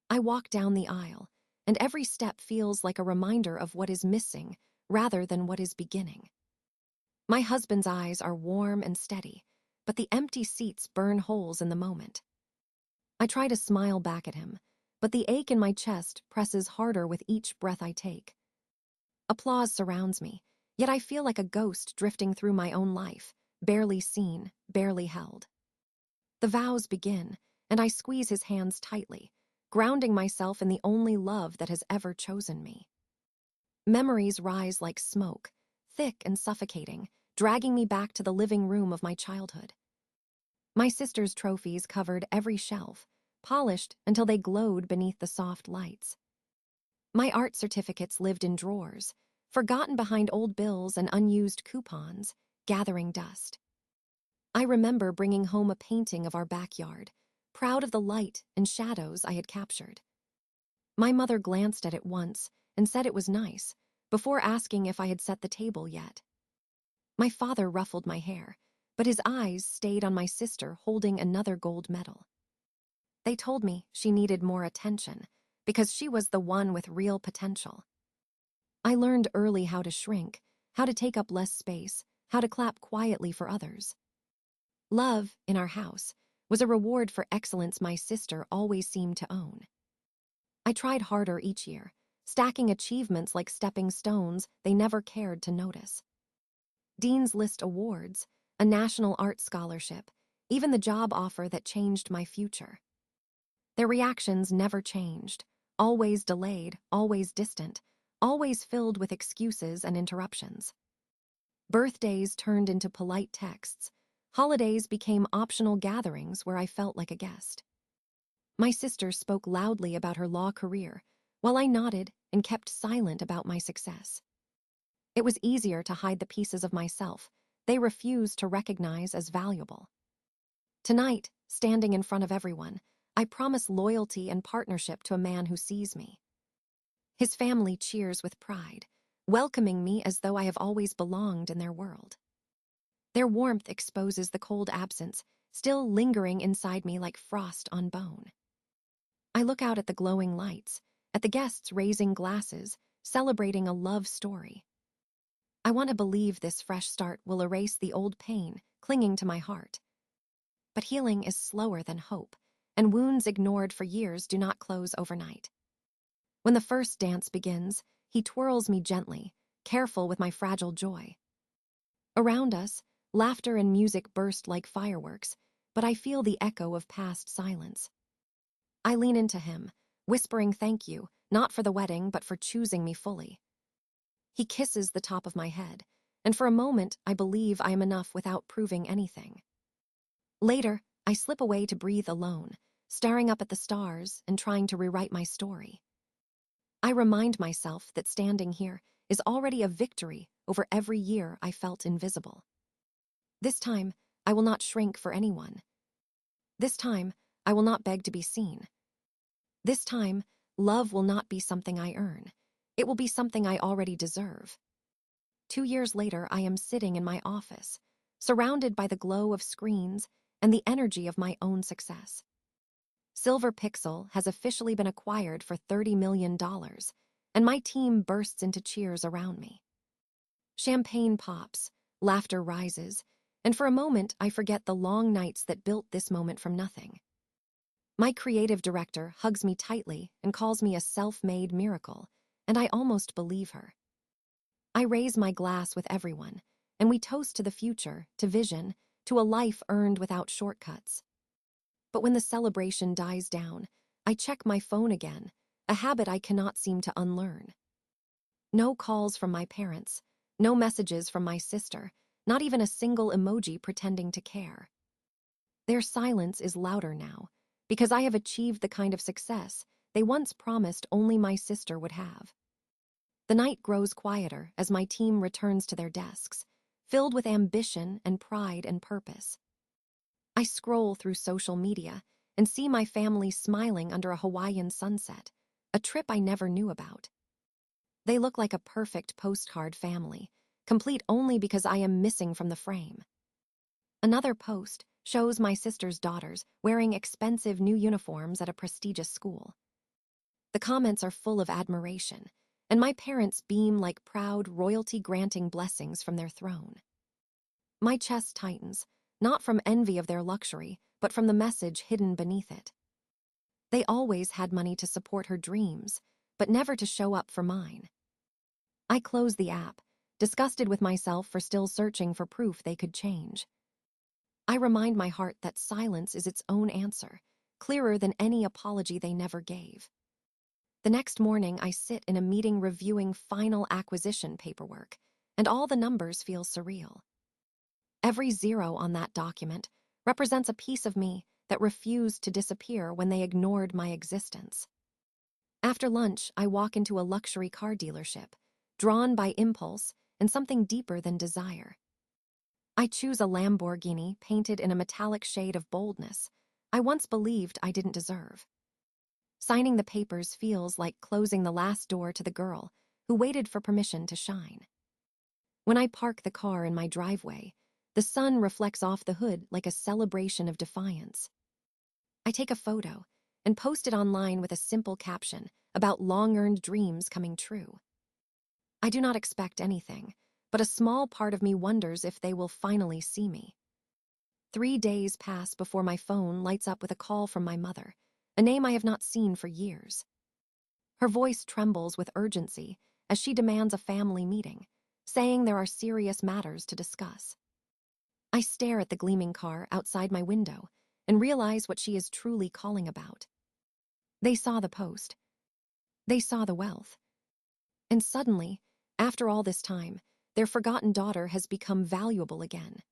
I walk down the aisle, and every step feels like a reminder of what is missing rather than what is beginning. My husband's eyes are warm and steady, but the empty seats burn holes in the moment. I try to smile back at him, but the ache in my chest presses harder with each breath I take. Applause surrounds me, yet I feel like a ghost drifting through my own life, barely seen, barely held. The vows begin, and I squeeze his hands tightly, grounding myself in the only love that has ever chosen me. Memories rise like smoke, thick and suffocating, dragging me back to the living room of my childhood. My sister's trophies covered every shelf, polished until they glowed beneath the soft lights. My art certificates lived in drawers, forgotten behind old bills and unused coupons, gathering dust. I remember bringing home a painting of our backyard, proud of the light and shadows I had captured. My mother glanced at it once and said it was nice, before asking if I had set the table yet. My father ruffled my hair, but his eyes stayed on my sister holding another gold medal. They told me she needed more attention, because she was the one with real potential. I learned early how to shrink, how to take up less space, how to clap quietly for others. Love, in our house, was a reward for excellence my sister always seemed to own. I tried harder each year, stacking achievements like stepping stones they never cared to notice. Dean's List awards, a national art scholarship, even the job offer that changed my future. Their reactions never changed, always delayed, always distant, always filled with excuses and interruptions. Birthdays turned into polite texts. Holidays became optional gatherings where I felt like a guest. My sister spoke loudly about her law career, while I nodded and kept silent about my success. It was easier to hide the pieces of myself they refused to recognize as valuable. Tonight, standing in front of everyone, I promise loyalty and partnership to a man who sees me. His family cheers with pride, welcoming me as though I have always belonged in their world. Their warmth exposes the cold absence, still lingering inside me like frost on bone. I look out at the glowing lights, at the guests raising glasses, celebrating a love story. I want to believe this fresh start will erase the old pain clinging to my heart. But healing is slower than hope, and wounds ignored for years do not close overnight. When the first dance begins, he twirls me gently, careful with my fragile joy. Around us, laughter and music burst like fireworks, but I feel the echo of past silence. I lean into him, whispering thank you, not for the wedding, but for choosing me fully. He kisses the top of my head, and for a moment I believe I am enough without proving anything. Later, I slip away to breathe alone, staring up at the stars and trying to rewrite my story. I remind myself that standing here is already a victory over every year I felt invisible. This time, I will not shrink for anyone. This time, I will not beg to be seen. This time, love will not be something I earn. It will be something I already deserve. 2 years later, I am sitting in my office, surrounded by the glow of screens and the energy of my own success. Silver Pixel has officially been acquired for $30 million, and my team bursts into cheers around me. Champagne pops, laughter rises, and for a moment I forget the long nights that built this moment from nothing. My creative director hugs me tightly and calls me a self-made miracle, and I almost believe her. I raise my glass with everyone, and we toast to the future, to vision, to a life earned without shortcuts. But when the celebration dies down, I check my phone again, a habit I cannot seem to unlearn. No calls from my parents, no messages from my sister, not even a single emoji pretending to care. Their silence is louder now, because I have achieved the kind of success they once promised only my sister would have. The night grows quieter as my team returns to their desks, filled with ambition and pride and purpose. I scroll through social media and see my family smiling under a Hawaiian sunset, a trip I never knew about. They look like a perfect postcard family, complete only because I am missing from the frame. Another post shows my sister's daughters wearing expensive new uniforms at a prestigious school. The comments are full of admiration, and my parents beam like proud royalty granting blessings from their throne. My chest tightens, not from envy of their luxury, but from the message hidden beneath it. They always had money to support her dreams, but never to show up for mine. I close the app, disgusted with myself for still searching for proof they could change. I remind my heart that silence is its own answer, clearer than any apology they never gave. The next morning, I sit in a meeting reviewing final acquisition paperwork, and all the numbers feel surreal. Every zero on that document represents a piece of me that refused to disappear when they ignored my existence. After lunch, I walk into a luxury car dealership, drawn by impulse and something deeper than desire. I choose a Lamborghini painted in a metallic shade of boldness I once believed I didn't deserve. Signing the papers feels like closing the last door to the girl who waited for permission to shine. When I park the car in my driveway, the sun reflects off the hood like a celebration of defiance. I take a photo and post it online with a simple caption about long-earned dreams coming true. I do not expect anything, but a small part of me wonders if they will finally see me. 3 days pass before my phone lights up with a call from my mother, a name I have not seen for years. Her voice trembles with urgency as she demands a family meeting, saying there are serious matters to discuss. I stare at the gleaming car outside my window and realize what she is truly calling about. They saw the post. They saw the wealth. And suddenly, after all this time, their forgotten daughter has become valuable again.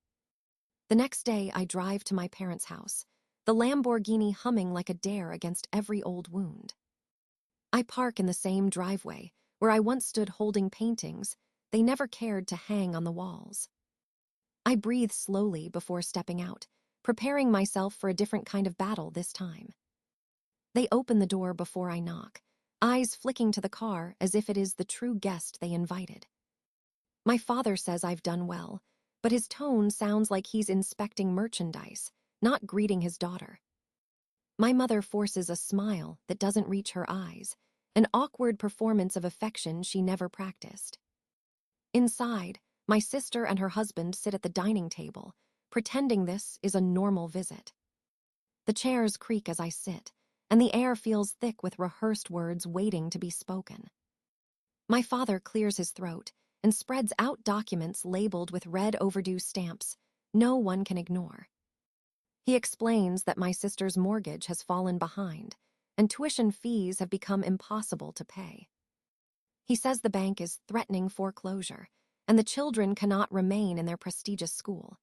The next day, I drive to my parents' house, the Lamborghini humming like a dare against every old wound. I park in the same driveway where I once stood holding paintings they never cared to hang on the walls. I breathe slowly before stepping out, preparing myself for a different kind of battle this time. They open the door before I knock, eyes flicking to the car as if it is the true guest they invited. My father says I've done well, but his tone sounds like he's inspecting merchandise, not greeting his daughter. My mother forces a smile that doesn't reach her eyes, an awkward performance of affection she never practiced. Inside, my sister and her husband sit at the dining table, pretending this is a normal visit. The chairs creak as I sit, and the air feels thick with rehearsed words waiting to be spoken. My father clears his throat and spreads out documents labeled with red overdue stamps no one can ignore. He explains that my sister's mortgage has fallen behind, and tuition fees have become impossible to pay. He says the bank is threatening foreclosure, and the children cannot remain in their prestigious school.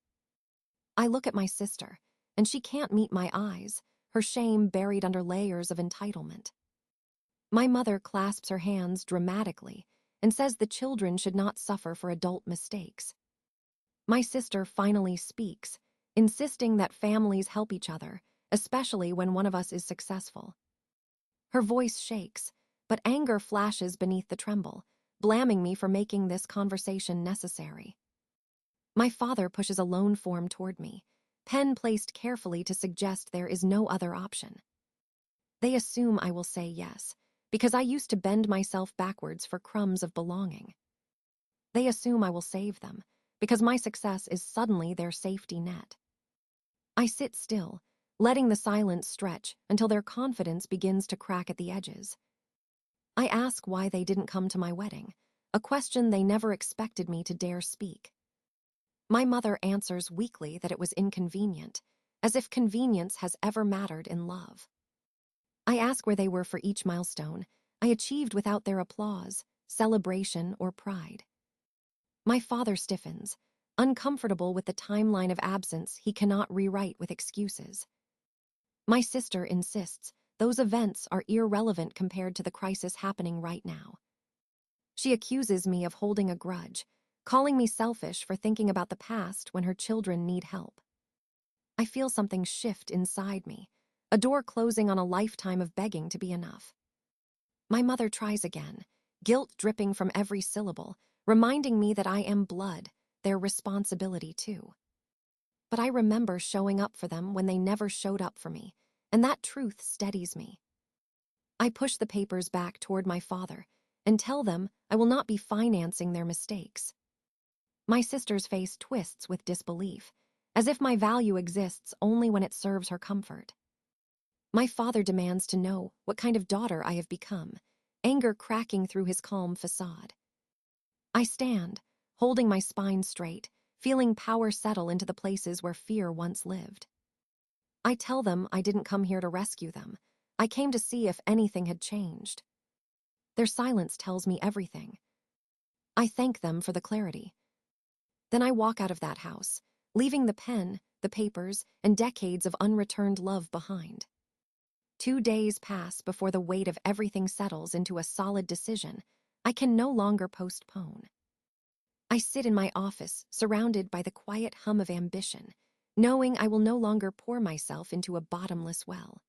I look at my sister, and she can't meet my eyes, her shame buried under layers of entitlement. My mother clasps her hands dramatically and says the children should not suffer for adult mistakes. My sister finally speaks, insisting that families help each other, especially when one of us is successful. Her voice shakes, but anger flashes beneath the tremble, blaming me for making this conversation necessary. My father pushes a loan form toward me, pen placed carefully to suggest there is no other option. They assume I will say yes, because I used to bend myself backwards for crumbs of belonging. They assume I will save them, because my success is suddenly their safety net. I sit still, letting the silence stretch until their confidence begins to crack at the edges. I ask why they didn't come to my wedding, a question they never expected me to dare speak. My mother answers weakly that it was inconvenient, as if convenience has ever mattered in love. I ask where they were for each milestone I achieved without their applause, celebration, or pride. My father stiffens, uncomfortable with the timeline of absence he cannot rewrite with excuses. My sister insists those events are irrelevant compared to the crisis happening right now. She accuses me of holding a grudge, calling me selfish for thinking about the past when her children need help. I feel something shift inside me, a door closing on a lifetime of begging to be enough. My mother tries again, guilt dripping from every syllable, reminding me that I am blood, their responsibility too. But I remember showing up for them when they never showed up for me, and that truth steadies me. I push the papers back toward my father and tell them I will not be financing their mistakes. My sister's face twists with disbelief, as if my value exists only when it serves her comfort. My father demands to know what kind of daughter I have become, anger cracking through his calm facade. I stand, holding my spine straight, feeling power settle into the places where fear once lived. I tell them I didn't come here to rescue them. I came to see if anything had changed. Their silence tells me everything. I thank them for the clarity. Then I walk out of that house, leaving the pen, the papers, and decades of unreturned love behind. 2 days pass before the weight of everything settles into a solid decision I can no longer postpone. I sit in my office, surrounded by the quiet hum of ambition, knowing I will no longer pour myself into a bottomless well.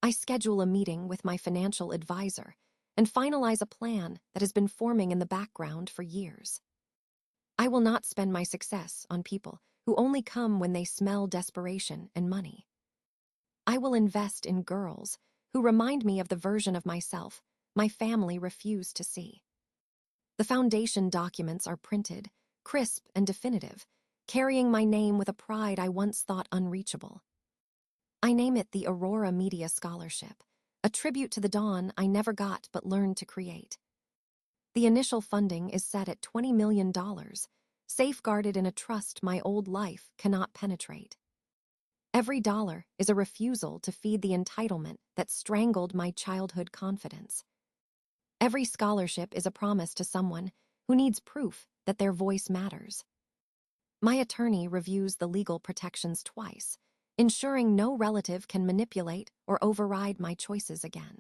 I schedule a meeting with my financial advisor and finalize a plan that has been forming in the background for years. I will not spend my success on people who only come when they smell desperation and money. I will invest in girls who remind me of the version of myself my family refused to see. The foundation documents are printed, crisp and definitive, carrying my name with a pride I once thought unreachable. I name it the Aurora Media Scholarship, a tribute to the dawn I never got but learned to create. The initial funding is set at $20 million, safeguarded in a trust my old life cannot penetrate. Every dollar is a refusal to feed the entitlement that strangled my childhood confidence. Every scholarship is a promise to someone who needs proof that their voice matters. My attorney reviews the legal protections twice, ensuring no relative can manipulate or override my choices again.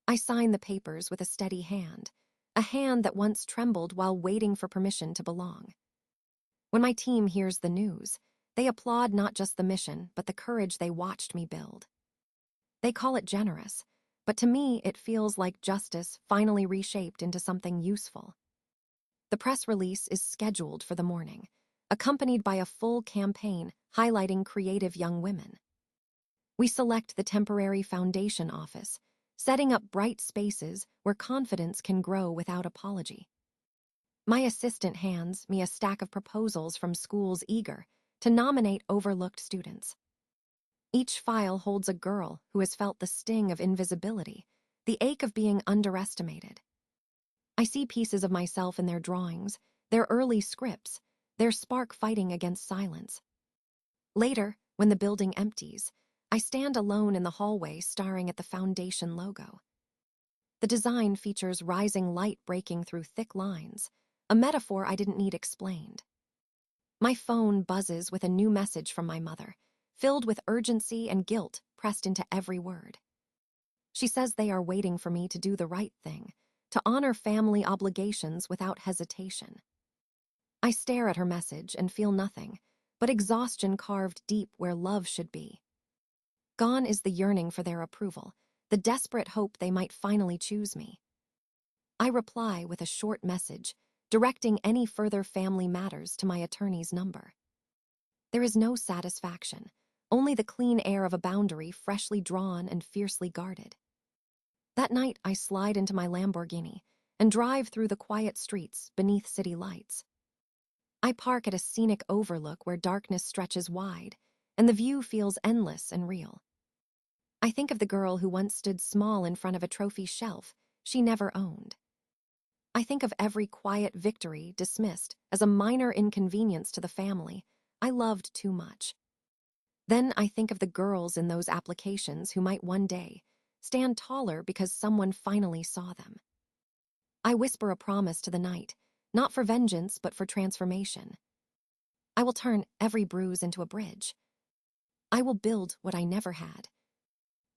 I sign the papers with a steady hand, a hand that once trembled while waiting for permission to belong. When my team hears the news, they applaud not just the mission, but the courage they watched me build. They call it generous, but to me it feels like justice finally reshaped into something useful. The press release is scheduled for the morning, accompanied by a full campaign highlighting creative young women. We select the temporary foundation office, setting up bright spaces where confidence can grow without apology. My assistant hands me a stack of proposals from schools eager to nominate overlooked students. Each file holds a girl who has felt the sting of invisibility, the ache of being underestimated. I see pieces of myself in their drawings, their early scripts, their spark fighting against silence. Later, when the building empties, I stand alone in the hallway staring at the foundation logo. The design features rising light breaking through thick lines, a metaphor I didn't need explained. My phone buzzes with a new message from my mother, filled with urgency and guilt pressed into every word. She says they are waiting for me to do the right thing, to honor family obligations without hesitation. I stare at her message and feel nothing, but exhaustion carved deep where love should be. Gone is the yearning for their approval, the desperate hope they might finally choose me. I reply with a short message, directing any further family matters to my attorney's number. There is no satisfaction, only the clean air of a boundary freshly drawn and fiercely guarded. That night, I slide into my Lamborghini and drive through the quiet streets beneath city lights. I park at a scenic overlook where darkness stretches wide, and the view feels endless and real. I think of the girl who once stood small in front of a trophy shelf she never owned. I think of every quiet victory dismissed as a minor inconvenience to the family I loved too much. Then I think of the girls in those applications who might one day stand taller because someone finally saw them. I whisper a promise to the night, not for vengeance but for transformation. I will turn every bruise into a bridge. I will build what I never had.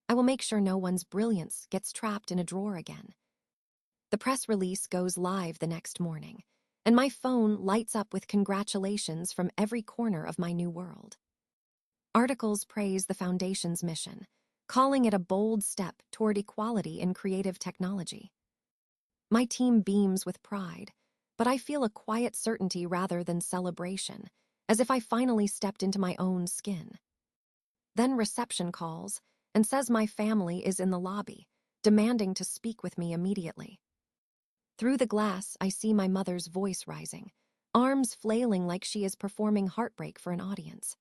I will make sure no one's brilliance gets trapped in a drawer again. The press release goes live the next morning, and my phone lights up with congratulations from every corner of my new world. Articles praise the Foundation's mission, calling it a bold step toward equality in creative technology. My team beams with pride, but I feel a quiet certainty rather than celebration, as if I finally stepped into my own skin. Then reception calls and says my family is in the lobby, demanding to speak with me immediately. Through the glass, I see my mother's voice rising, arms flailing like she is performing heartbreak for an audience.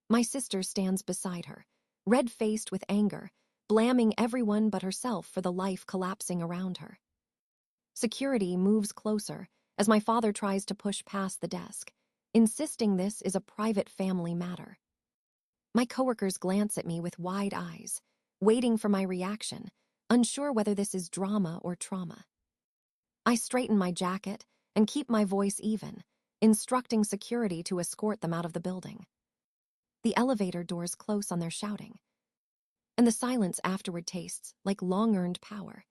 My sister stands beside her, red-faced with anger, blaming everyone but herself for the life collapsing around her. Security moves closer as my father tries to push past the desk, insisting this is a private family matter. My coworkers glance at me with wide eyes, waiting for my reaction, unsure whether this is drama or trauma. I straighten my jacket and keep my voice even, instructing security to escort them out of the building. The elevator doors close on their shouting, and the silence afterward tastes like long-earned power.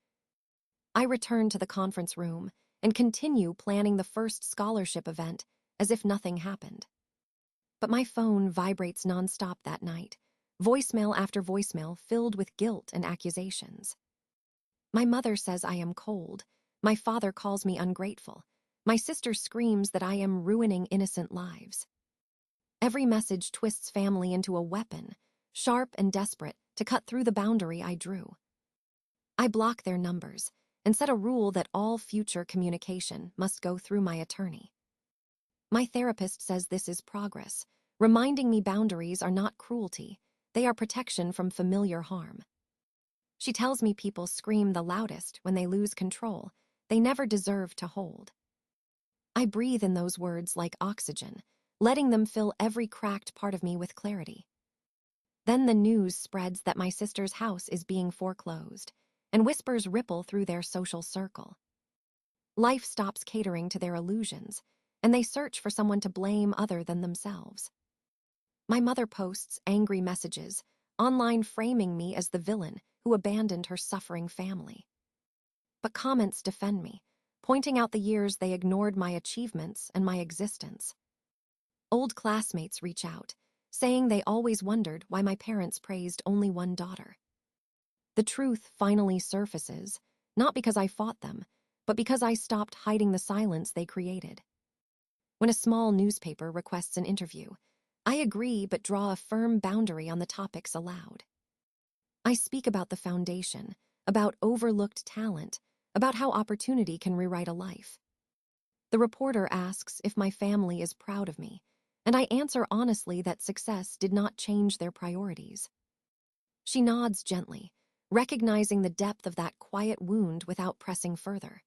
I return to the conference room and continue planning the first scholarship event as if nothing happened. But my phone vibrates nonstop that night, voicemail after voicemail filled with guilt and accusations. My mother says I am cold, my father calls me ungrateful, my sister screams that I am ruining innocent lives. Every message twists family into a weapon, sharp and desperate to cut through the boundary I drew. I block their numbers and set a rule that all future communication must go through my attorney. My therapist says this is progress, reminding me boundaries are not cruelty, they are protection from familiar harm. She tells me people scream the loudest when they lose control they never deserve to hold. I breathe in those words like oxygen, letting them fill every cracked part of me with clarity. Then the news spreads that my sister's house is being foreclosed, and whispers ripple through their social circle. Life stops catering to their illusions, and they search for someone to blame other than themselves. My mother posts angry messages, online framing me as the villain who abandoned her suffering family. But comments defend me, pointing out the years they ignored my achievements and my existence. Old classmates reach out, saying they always wondered why my parents praised only one daughter. The truth finally surfaces, not because I fought them, but because I stopped hiding the silence they created. When a small newspaper requests an interview, I agree but draw a firm boundary on the topics allowed. I speak about the foundation, about overlooked talent, about how opportunity can rewrite a life. The reporter asks if my family is proud of me, and I answer honestly that success did not change their priorities. She nods gently, recognizing the depth of that quiet wound without pressing further.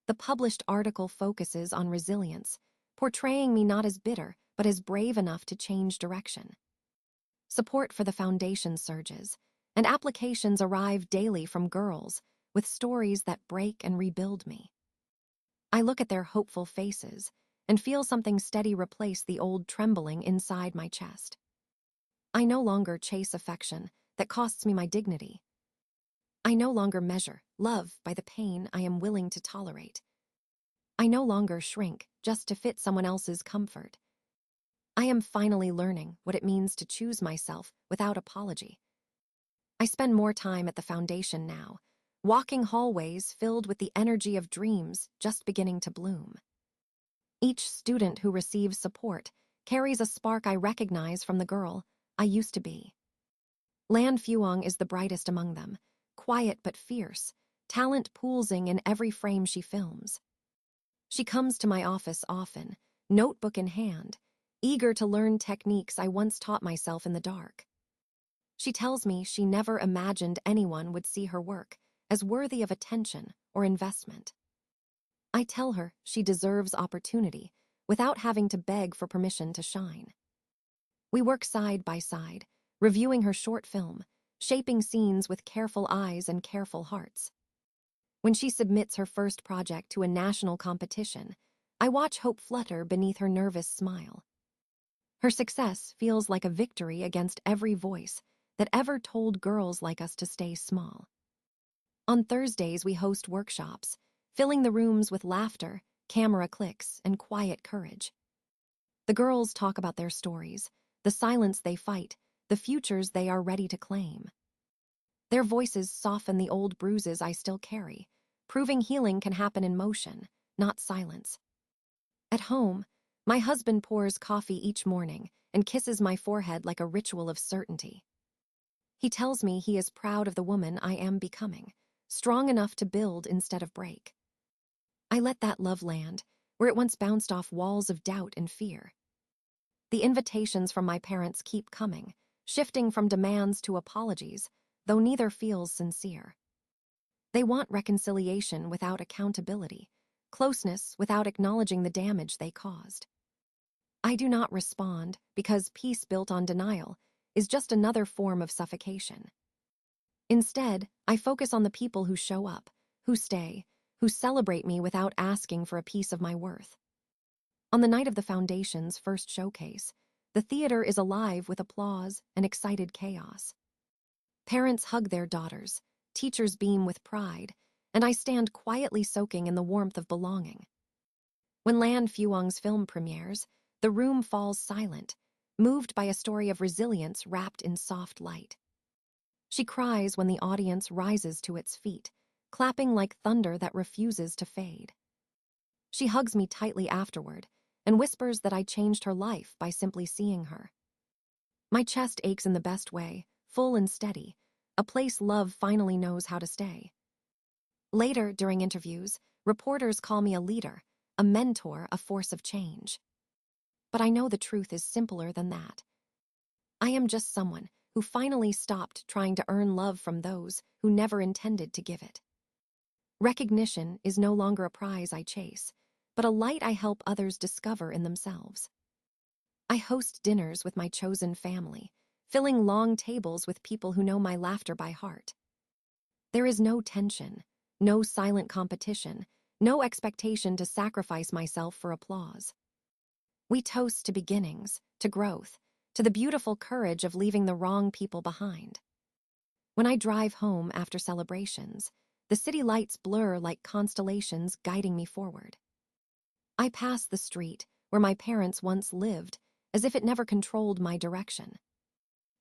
The published article focuses on resilience, portraying me not as bitter, but as brave enough to change direction. Support for the foundation surges, and applications arrive daily from girls with stories that break and rebuild me. I look at their hopeful faces and feel something steady replace the old trembling inside my chest. I no longer chase affection that costs me my dignity. I no longer measure love by the pain I am willing to tolerate. I no longer shrink just to fit someone else's comfort. I am finally learning what it means to choose myself without apology. I spend more time at the foundation now, walking hallways filled with the energy of dreams just beginning to bloom. Each student who receives support carries a spark I recognize from the girl I used to be. Lan Fuong is the brightest among them, quiet but fierce, talent poolsing in every frame she films. She comes to my office often, notebook in hand, eager to learn techniques I once taught myself in the dark. She tells me she never imagined anyone would see her work as worthy of attention or investment. I tell her she deserves opportunity without having to beg for permission to shine. We work side by side, reviewing her short film, shaping scenes with careful eyes and careful hearts. When she submits her first project to a national competition, I watch hope flutter beneath her nervous smile. Her success feels like a victory against every voice that ever told girls like us to stay small. On Thursdays, we host workshops, filling the rooms with laughter, camera clicks, and quiet courage. The girls talk about their stories, the silence they fight, the futures they are ready to claim. Their voices soften the old bruises I still carry, proving healing can happen in motion, not silence. At home, my husband pours coffee each morning and kisses my forehead like a ritual of certainty. He tells me he is proud of the woman I am becoming, strong enough to build instead of break. I let that love land, where it once bounced off walls of doubt and fear. The invitations from my parents keep coming, shifting from demands to apologies, though neither feels sincere. They want reconciliation without accountability, closeness without acknowledging the damage they caused. I do not respond because peace built on denial is just another form of suffocation. Instead, I focus on the people who show up, who stay, who celebrate me without asking for a piece of my worth. On the night of the Foundation's first showcase, the theater is alive with applause and excited chaos. Parents hug their daughters, teachers beam with pride, and I stand quietly soaking in the warmth of belonging. When Lan Fuang's film premieres, the room falls silent, moved by a story of resilience wrapped in soft light. She cries when the audience rises to its feet, clapping like thunder that refuses to fade. She hugs me tightly afterward and whispers that I changed her life by simply seeing her. My chest aches in the best way, full and steady, a place love finally knows how to stay. Later, during interviews, reporters call me a leader, a mentor, a force of change. But I know the truth is simpler than that. I am just someone who finally stopped trying to earn love from those who never intended to give it. Recognition is no longer a prize I chase, but a light I help others discover in themselves. I host dinners with my chosen family, filling long tables with people who know my laughter by heart. There is no tension, no silent competition, no expectation to sacrifice myself for applause. We toast to beginnings, to growth, to the beautiful courage of leaving the wrong people behind. When I drive home after celebrations, the city lights blur like constellations guiding me forward. I pass the street where my parents once lived, as if it never controlled my direction.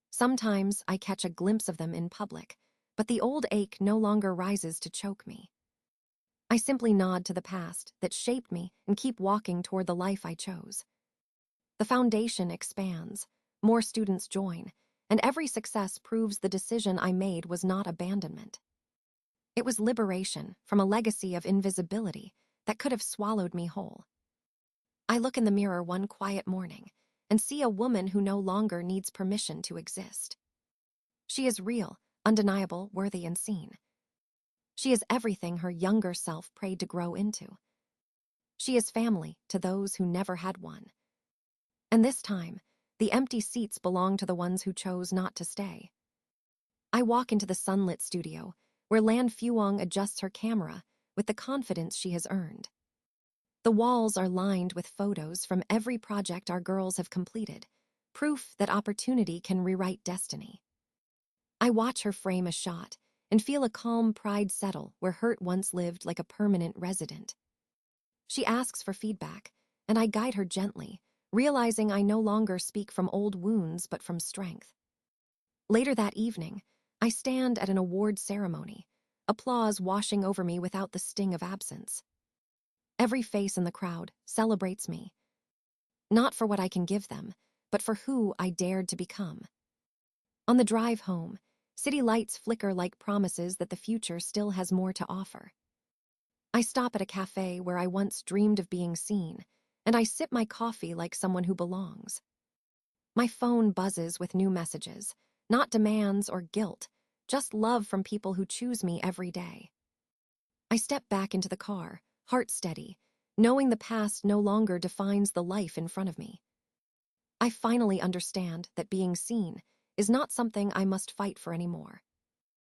Sometimes I catch a glimpse of them in public, but the old ache no longer rises to choke me. I simply nod to the past that shaped me and keep walking toward the life I chose. The foundation expands, more students join, and every success proves the decision I made was not abandonment. It was liberation from a legacy of invisibility that could have swallowed me whole. I look in the mirror one quiet morning and see a woman who no longer needs permission to exist. She is real, undeniable, worthy, and seen. She is everything her younger self prayed to grow into. She is family to those who never had one. And this time, the empty seats belong to the ones who chose not to stay. I walk into the sunlit studio, where Lan Fuang adjusts her camera with the confidence she has earned. The walls are lined with photos from every project our girls have completed, proof that opportunity can rewrite destiny. I watch her frame a shot and feel a calm pride settle where hurt once lived like a permanent resident. She asks for feedback, and I guide her gently, realizing I no longer speak from old wounds but from strength. Later that evening, I stand at an award ceremony, applause washing over me without the sting of absence. Every face in the crowd celebrates me, not for what I can give them, but for who I dared to become. On the drive home, city lights flicker like promises that the future still has more to offer. I stop at a cafe where I once dreamed of being seen, and I sip my coffee like someone who belongs. My phone buzzes with new messages, not demands or guilt, just love from people who choose me every day. I step back into the car, heart steady, knowing the past no longer defines the life in front of me. I finally understand that being seen is not something I must fight for anymore.